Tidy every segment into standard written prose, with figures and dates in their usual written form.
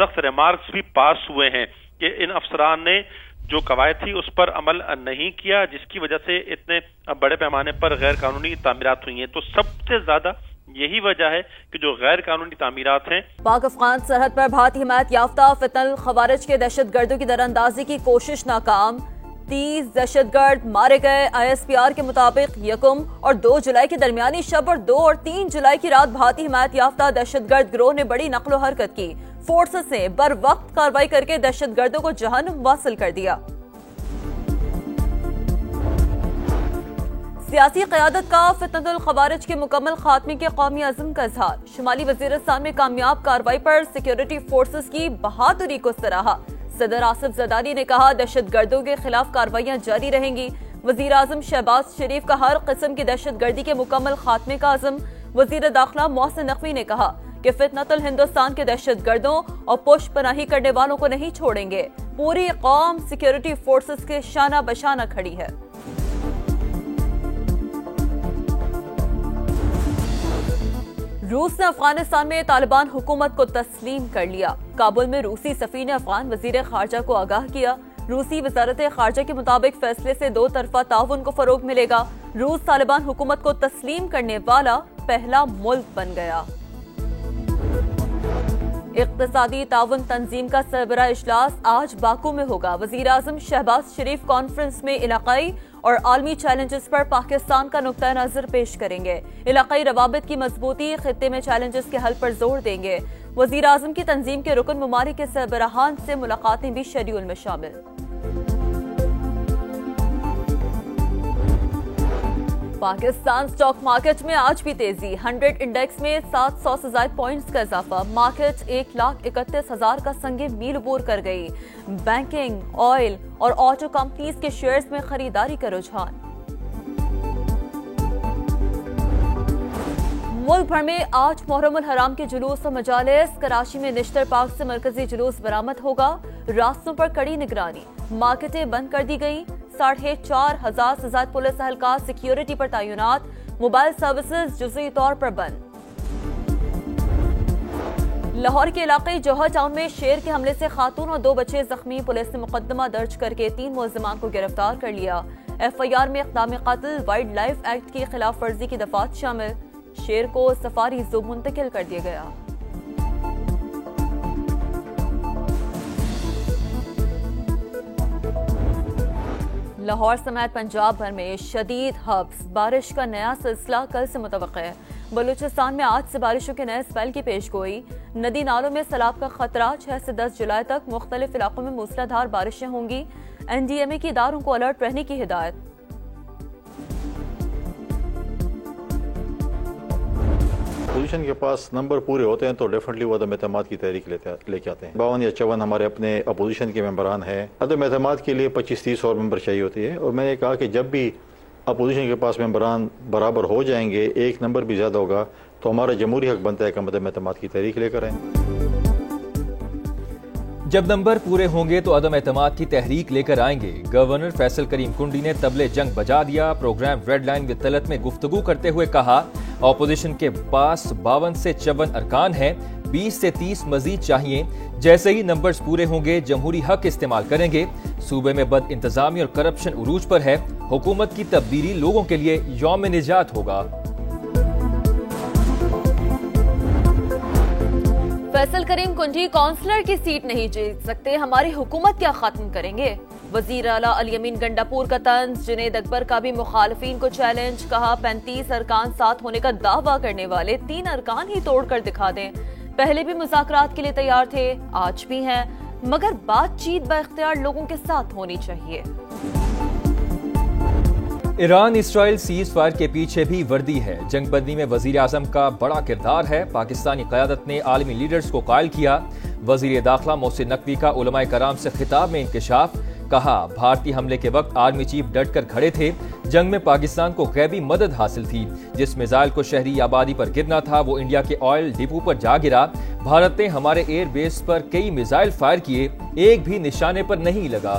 سخت ریمارکس بھی پاس ہوئے ہیں کہ ان افسران نے جو قواعد تھی اس پر عمل نہیں کیا، جس کی وجہ سے اتنے بڑے پیمانے پر غیر قانونی تعمیرات ہوئی ہیں۔ تو سب سے زیادہ یہی وجہ ہے کہ جو غیر قانونی تعمیرات ہیں۔ پاک افغان سرحد پر بھارتی حمایت یافتہ فتنہ الخوارج کے دہشت گردوں کی دراندازی کی کوشش ناکام، 30 دہشت گرد مارے گئے۔ ISPR کے مطابق 1 اور 2 جولائی کی درمیانی شب اور 2 اور 3 جولائی کی رات بھارتی حمایت یافتہ دہشت گرد گروہ نے بڑی نقل و حرکت کی۔ فورسز نے بر وقت کارروائی کر کے دہشت گردوں کو جہنم واصل کر دیا۔ سیاسی قیادت کا فتنہ الخوارج کے مکمل خاتمے کے قومی عزم کا اظہار، شمالی وزیرستان میں کامیاب کارروائی پر سیکیورٹی فورسز کی بہادری کو سراہا۔ صدر آصف زرداری نے کہا دہشت گردوں کے خلاف کارروائیاں جاری رہیں گی۔ وزیر اعظم شہباز شریف کا ہر قسم کی دہشت گردی کے مکمل خاتمے کا عزم۔ وزیر داخلہ محسن نقوی نے کہا کہ فتنہ الہندوستان کے دہشت گردوں اور پشت پناہی کرنے والوں کو نہیں چھوڑیں گے۔ پوری قوم سیکیورٹی فورسز کے شانہ بشانہ کھڑی ہے۔ روس نے افغانستان میں طالبان حکومت کو تسلیم کر لیا۔ کابل میں روسی سفیر نے افغان وزیر خارجہ کو آگاہ کیا۔ روسی وزارت خارجہ کے مطابق فیصلے سے 2 طرفہ تعاون کو فروغ ملے گا۔ روس طالبان حکومت کو تسلیم کرنے والا پہلا ملک بن گیا۔ اقتصادی تعاون تنظیم کا سربراہ اجلاس آج باکو میں ہوگا۔ وزیر اعظم شہباز شریف کانفرنس میں علاقائی اور عالمی چیلنجز پر پاکستان کا نقطہ نظر پیش کریں گے۔ علاقائی روابط کی مضبوطی، خطے میں چیلنجز کے حل پر زور دیں گے۔ وزیر اعظم کی تنظیم کے رکن ممالک کے سربراہان سے ملاقاتیں بھی شیڈول میں شامل۔ پاکستان سٹاک مارکیٹ میں آج بھی تیزی، 100 انڈیکس میں 700 سے زائد پوائنٹس کا اضافہ۔ مارکیٹ 1,31,000 کا سنگ میل عبور کر گئی۔ بینکنگ، آئل اور آٹو کمپنیز کے شیئرز میں خریداری کا رجحان۔ ملک بھر میں آج محرم الحرام کے جلوس و مجالس۔ کراچی میں نشتر پارک سے مرکزی جلوس برآمد ہوگا۔ راستوں پر کڑی نگرانی، مارکیٹیں بند کر دی گئیں۔ 4,500 سے زائد پولیس اہلکار سیکیورٹی پر تعینات۔ موبائل سروسز جزوی طور پر بند۔ لاہور کے علاقے جوہر ٹاؤن میں شیر کے حملے سے خاتون اور 2 بچے زخمی، پولیس نے مقدمہ درج کر کے 3 ملزمان کو گرفتار کر لیا۔ FIR میں اقدام قتل، وائلڈ لائف ایکٹ کی خلاف ورزی کی دفعات شامل۔ شیر کو سفاری زو منتقل کر دیا گیا۔ لاہور سمیت پنجاب بھر میں شدید حبس، بارش کا نیا سلسلہ کل سے متوقع ہے۔ بلوچستان میں آج سے بارشوں کے نئے اسپیل کی پیش گوئی۔ ندی نالوں میں سیلاب کا خطرہ، 6 سے 10 جولائی تک مختلف علاقوں میں موسلادھار بارشیں ہوں گی۔ NDMA کی اداروں کو الرٹ رہنے کی ہدایت۔ اپوزیشن کے پاس نمبر پورے ہوتے ہیں تو ڈیفینیٹلی وہ عدم اعتماد کی تحریک لے کے آتے ہیں۔ 52 یا 54 ہمارے اپنے اپوزیشن کے ممبران ہیں۔ عدم اعتماد کے لیے 25-30 اور ممبر چاہیے ہوتی ہے، اور میں نے کہا کہ جب بھی اپوزیشن کے پاس ممبران برابر ہو جائیں گے، ایک نمبر بھی زیادہ ہوگا، تو ہمارا جمہوری حق بنتا ہے کہ ہم عدم اعتماد کی تحریک لے کر آئیں۔ جب نمبر پورے ہوں گے تو عدم اعتماد کی تحریک لے کر آئیں گے۔ گورنر فیصل کریم کنڈی نے طبلِ جنگ بجا دیا۔ Programme red line with Talat میں گفتگو کرتے ہوئے کہا اپوزیشن کے پاس 52 سے 54 ارکان ہیں، 20 سے 30 مزید چاہیے۔ جیسے ہی نمبرز پورے ہوں گے جمہوری حق استعمال کریں گے۔ صوبے میں بد انتظامی اور کرپشن عروج پر ہے، حکومت کی تبدیلی لوگوں کے لیے یوم نجات ہوگا۔ فیصل کریم کنڈی کونسلر کی سیٹ نہیں جیت سکتے، ہماری حکومت کیا ختم کریں گے؟ وزیر اعلیٰ الیمین گنڈاپور کا طنز، جنید اکبر کا بھی مخالفین کو چیلنج، کہا 35 ارکان ساتھ ہونے کا دعویٰ کرنے والے 3 ارکان ہی توڑ کر دکھا دیں۔ پہلے بھی مذاکرات کے لیے تیار تھے، آج بھی ہیں، مگر بات چیت با اختیار لوگوں کے ساتھ ہونی چاہیے۔ ایران اسرائیل سیز فائر کے پیچھے بھی وردی ہے، جنگ بندی میں وزیر اعظم کا بڑا کردار ہے۔ پاکستانی قیادت نے عالمی لیڈرز کو قائل کیا۔ وزیر داخلہ محسن نقوی کا علماء کرام سے خطاب میں انکشاف، کہا بھارتی حملے کے وقت آرمی چیف ڈٹ کر کھڑے تھے، جنگ میں پاکستان کو غیبی مدد حاصل تھی، جس میزائل کو شہری آبادی پر گرنا تھا وہ انڈیا کے آئل ڈپو پر جا گرا۔ بھارت نے ہمارے ایئر بیس پر کئی میزائل فائر کیے، ایک بھی نشانے پر نہیں لگا۔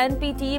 NPT